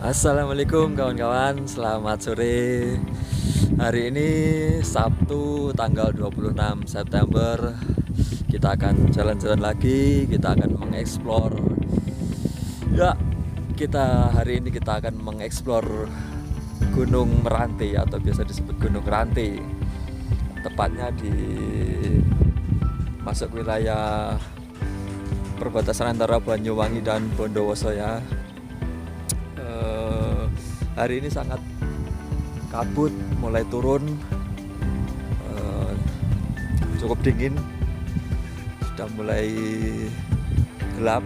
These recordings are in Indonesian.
Assalamualaikum kawan-kawan, selamat sore. Hari ini Sabtu tanggal 26 September. Kita akan jalan-jalan lagi, kita akan mengeksplor. Ya, hari ini kita akan mengeksplor Gunung Meranti atau biasa disebut Gunung Ranti. Tepatnya di masuk wilayah perbatasan antara Banyuwangi dan Bondowoso ya. Hari ini sangat kabut, mulai turun, cukup dingin, sudah mulai gelap.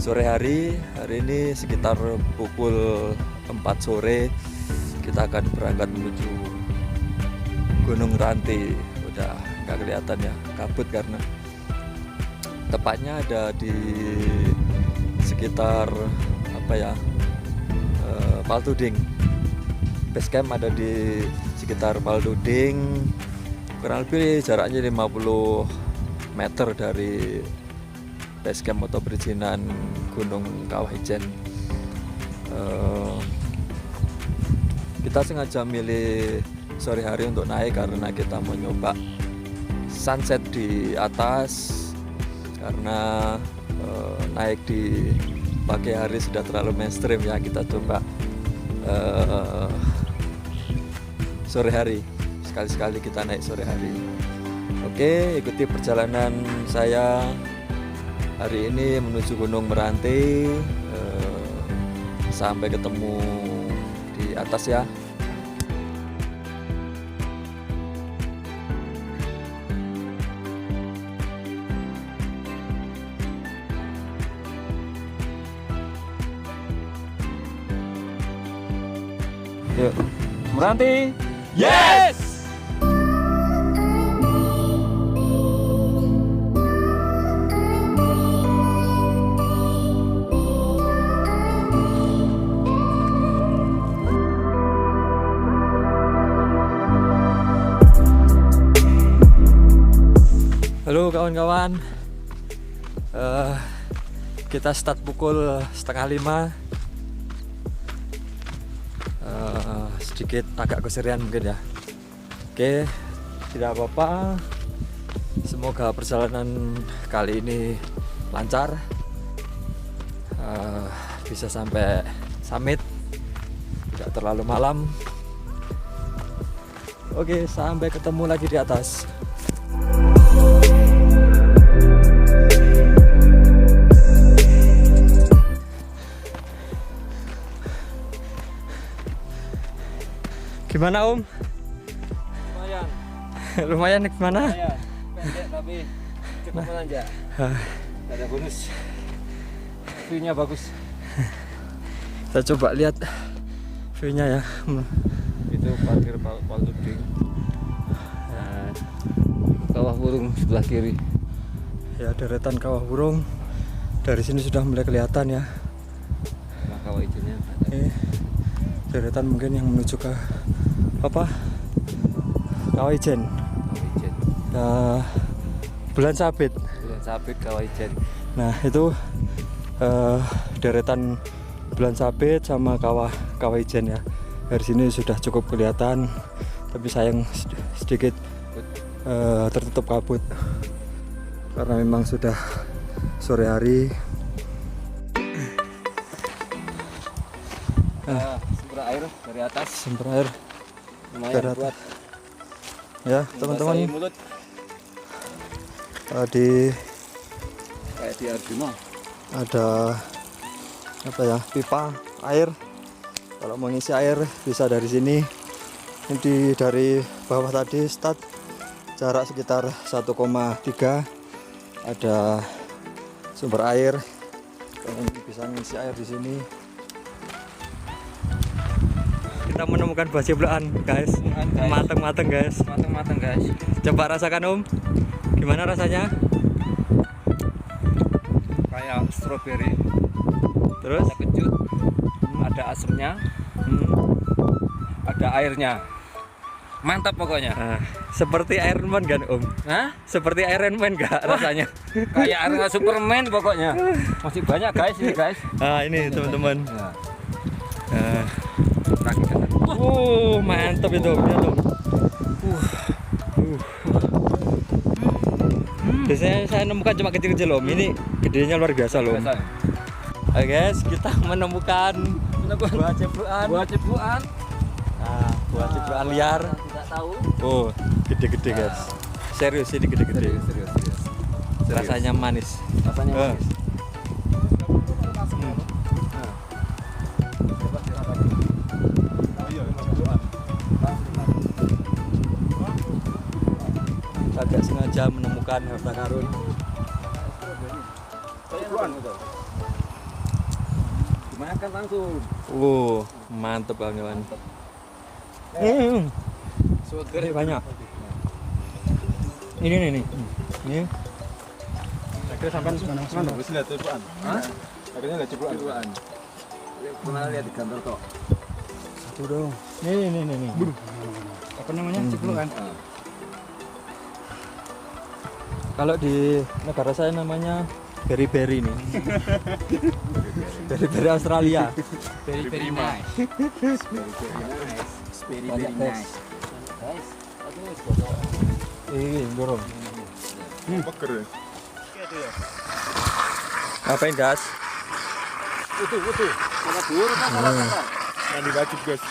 Sore hari ini sekitar pukul 4 sore kita akan berangkat menuju Gunung Ranti. Udah nggak kelihatan ya, kabut karena tepatnya ada di sekitar Paltuding. Base camp ada di sekitar Paltuding, kurang lebih jaraknya 50 meter dari base camp atau perizinan Gunung Kawah Ijen. Kita sengaja milih sore hari untuk naik karena kita mau nyoba sunset di atas, karena naik di pagi hari sudah terlalu mainstream ya. Kita coba sore hari, sekali-sekali kita naik sore hari. Oke, ikuti perjalanan saya hari ini menuju Gunung Meranti, sampai ketemu di atas ya. Yuk, Meranti. Yes! Halo kawan-kawan, kita start pukul 4:30. Sedikit agak keserian mungkin ya. Oke, tidak apa-apa. Semoga perjalanan kali ini lancar, bisa sampai summit, tidak terlalu malam. Oke, sampai ketemu lagi di atas. Gimana Om? Lumayan. Lumayan gimana? Lumayan. Pendek tapi cukup menanjak. Ada bonus. View-nya bagus. Kita coba lihat view-nya ya. Itu parkir Paltuding. Nah, Kawah Burung sebelah kiri. Ya, deretan Kawah Burung. Dari sini sudah mulai kelihatan ya. Nah, Kawah Ijennya Deretan mungkin yang menuju ke Kawah Ijen. Bulan Sabit. Bulan Sabit Kawah Ijen. Nah itu deretan Bulan Sabit sama Kawah Ijen ya. Dari sini sudah cukup kelihatan, tapi sayang sedikit tertutup kabut karena memang sudah sore hari. Sumber air dari atas. Sumber air Lumayan buat ya teman-teman. mulut. Kayak di Arjuna Ada pipa air. Kalau mau ngisi air bisa dari sini. Ini dari bawah tadi start jarak sekitar 1,3. Ada sumber air. Kalian bisa ngisi air di sini. Kita menemukan buah ceblokan guys. Mateng-mateng guys. Mateng-mateng guys. Coba rasakan Om. Gimana rasanya? kayak stroberi. Terus? Ada kecut, ada asemnya, ada airnya. Mantap pokoknya. Seperti Iron Man kan Om? Hah? Seperti Iron Man gak rasanya? Kayak air Superman pokoknya. Masih banyak guys ini guys. Ini teman-teman. Nah, Mantap itu. Lihat Om. Biasanya saya nemukan cuma kecil-kecil Om. Ini gedenya luar biasa loh. biasa. Oke guys, kita menemukan buah cebruan. Buah cebuan. Nah, buah cebruan liar. Tidak tahu. Oh, gede-gede guys. Serius ini gede-gede. Serius. Rasanya manis. Rasanya Eh. manis. Agak sengaja menemukan harta karun. Dimakan langsung. Mantep kawan-kawan. Sugar Banyak. Ini nih. Ini. Akhirnya sampai mana? Wis lihat cepuan. Hah? Akhirnya lihat cepuan. Cebuan. Pernah lihat di kantor kok. Satu dong. Nih. Apa namanya? Ceplukan. Kalau di negara saya namanya beri-beri nih. Beri-beri Australia. Very nice. Very Banyak, guys. Guys, Dorong. Peker ya. Ngapain gas? Utuh. Sama dur kan salah. Mandi wajib guys.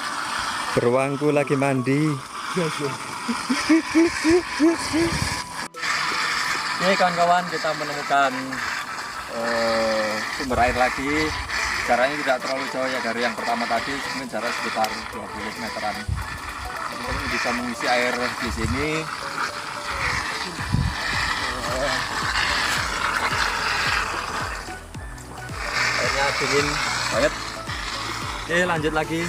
Beruangku lagi mandi. Ini kawan-kawan, kita menemukan sumber air lagi. Jaraknya tidak terlalu jauh ya dari yang pertama tadi, mungkin jarak sekitar 20 meteran. Teman-teman bisa mengisi air di sini. Airnya dingin banget. Oke, lanjut lagi.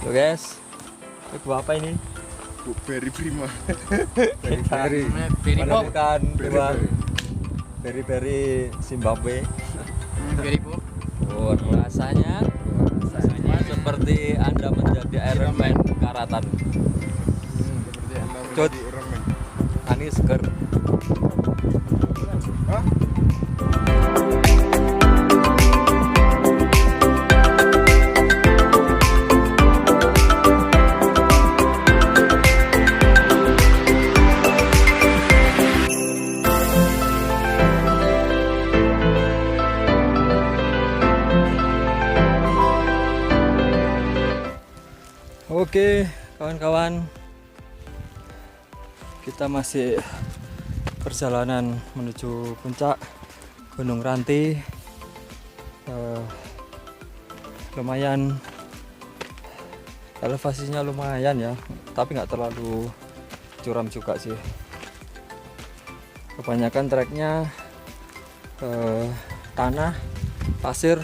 Tuh guys, ini buah apa ini? Beri prima. Kita menemukan buah beri-beri Zimbabwe. Rasanya seperti Anda menjadi Iron Man karatan. Seperti yang Cut. di remen. Ani seger. Hah? Oke, kawan-kawan, kita masih perjalanan menuju puncak Gunung Ranti. Lumayan, elevasinya lumayan ya, tapi nggak terlalu curam juga sih. Kebanyakan treknya tanah, pasir,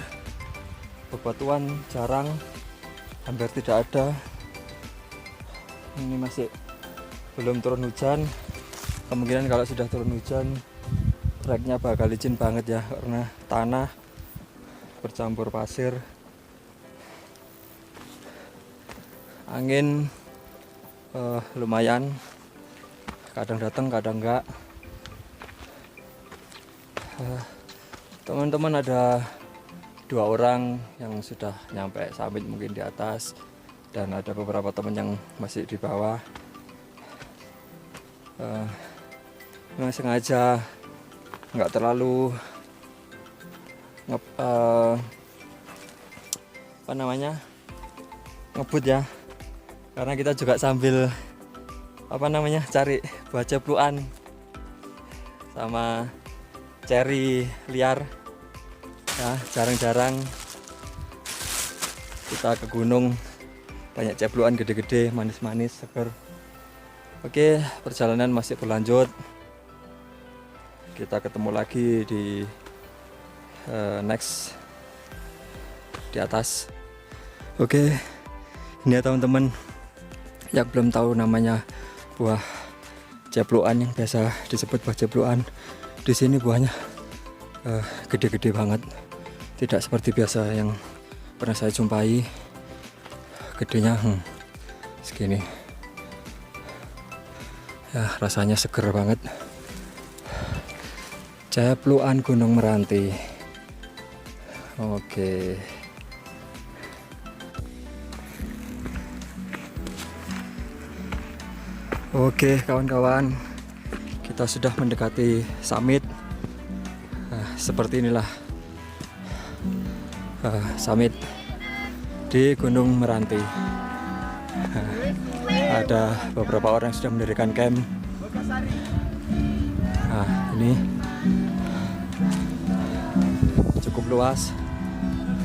bebatuan jarang, hampir tidak ada. Ini masih belum turun hujan. Kemungkinan kalau sudah turun hujan, treknya bakal licin banget ya, karena tanah bercampur pasir. Angin lumayan, kadang datang kadang enggak. Teman-teman ada 2 orang yang sudah nyampe summit mungkin di atas, dan ada beberapa teman yang masih di bawah. Memang sengaja nggak terlalu ngebut ya, karena kita juga sambil apa namanya, cari buah ceplukan sama ceri liar ya. Jarang-jarang kita ke gunung, banyak ceplukan gede-gede, manis-manis, seger. Oke, perjalanan masih berlanjut. Kita ketemu lagi di next di atas. Oke, ini ya teman-teman yang belum tahu namanya buah ceplukan yang biasa disebut buah ceplukan. Di sini buahnya gede-gede banget, tidak seperti biasa yang pernah saya jumpai. Gedenya segini ya, rasanya seger banget. Ceplukan Gunung Meranti. Oke. Oke kawan-kawan, kita sudah mendekati summit. Seperti inilah summit di Gunung Meranti. Ada beberapa orang yang sudah mendirikan camp. Nah, ini cukup luas,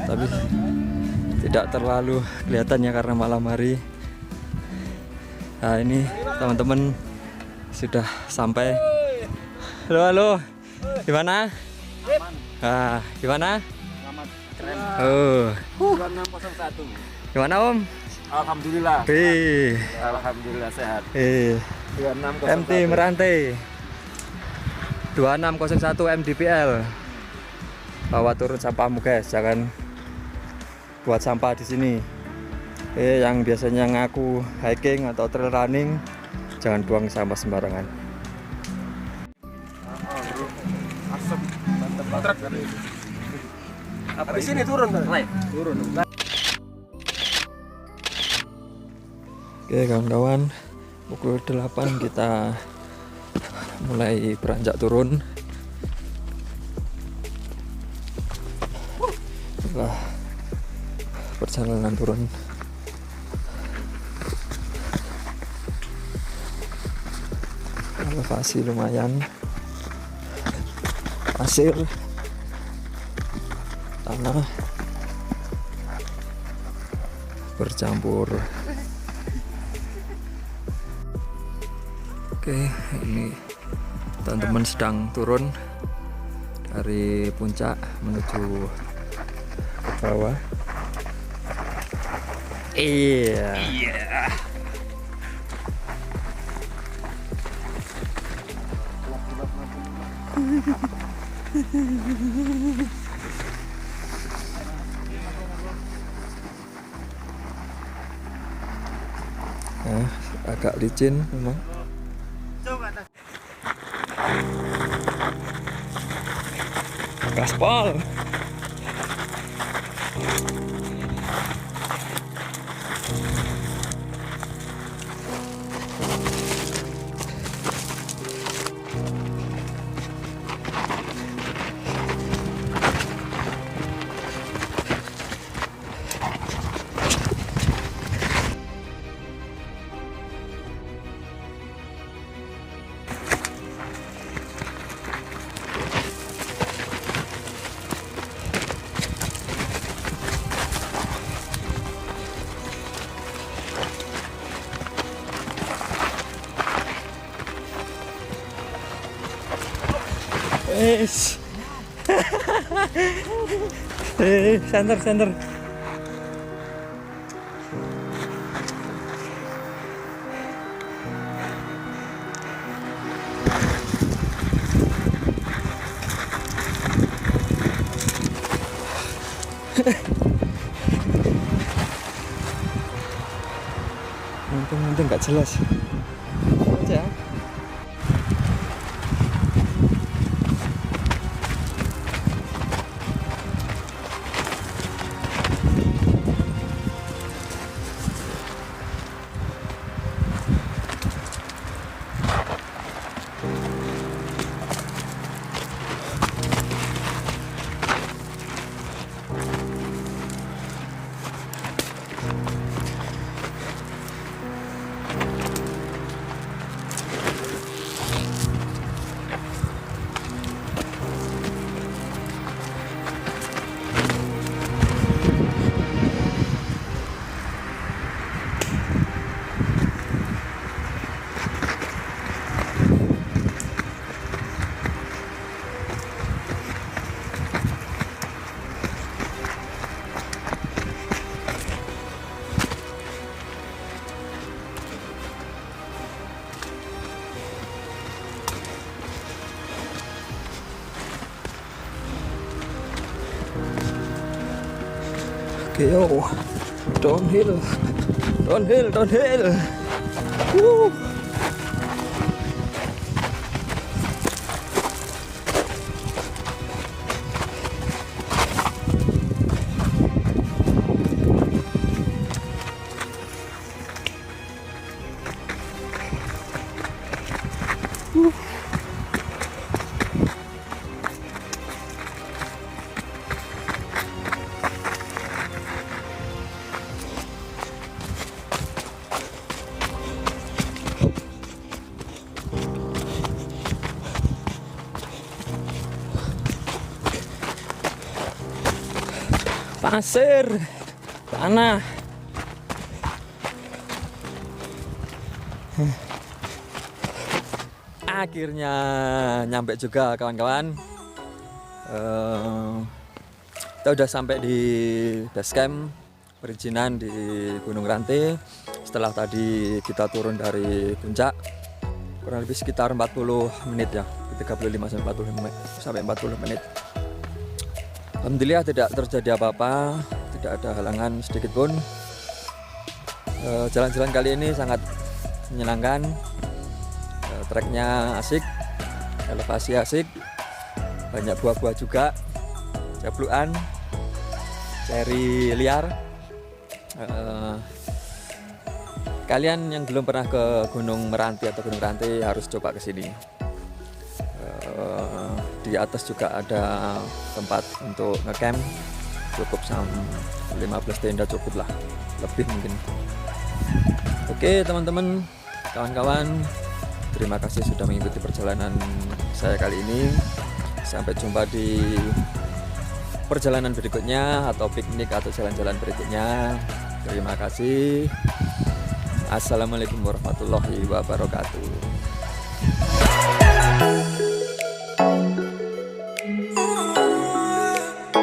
tapi tidak terlalu kelihatannya karena malam hari. Nah, ini teman-teman sudah sampai. Halo, halo. Gimana? Ah, gimana? Keren. Oh. 2601. Gimana Om? Alhamdulillah. Alhamdulillah sehat. 2601. MT Meranti 2601 MDPL. Bawa turun sampahmu guys, jangan buat sampah di sini. Yang biasanya ngaku hiking atau trail running, jangan buang sampah sembarangan. Asap, mantap banget. Apa di sini turun kan? Turun. Oke kawan-kawan, pukul 8 kita mulai beranjak turun. Itulah perjalanan turun. Elevasi lumayan, pasir, tanah bercampur. Oke, ini teman-teman sedang turun dari puncak menuju ke bawah. Iya. Nah, agak licin memang. Gaspol. Center. Untung nggak jelas. Aja. Oke, yo. Downhill. Downhill. Woo. Pasir, tanah. Akhirnya nyampe juga kawan-kawan. Kita udah sampai di base camp perizinan di Gunung Ranti. Setelah tadi kita turun dari puncak kurang lebih sekitar 40 menit ya, 35 sampai 40 menit. Alhamdulillah tidak terjadi apa-apa, tidak ada halangan sedikit pun. Jalan-jalan kali ini sangat menyenangkan. Treknya asik, elevasi asik, banyak buah-buah juga, jabluan, ceri liar. Kalian yang belum pernah ke Gunung Meranti atau Gunung Ranti harus coba ke sini. Di atas juga ada tempat untuk ngecamp, cukup sampai 15 tenda cukup lah, lebih mungkin. Oke teman-teman, kawan-kawan, terima kasih sudah mengikuti perjalanan saya kali ini. Sampai jumpa di perjalanan berikutnya atau piknik atau jalan-jalan berikutnya. Terima kasih. Assalamualaikum warahmatullahi wabarakatuh.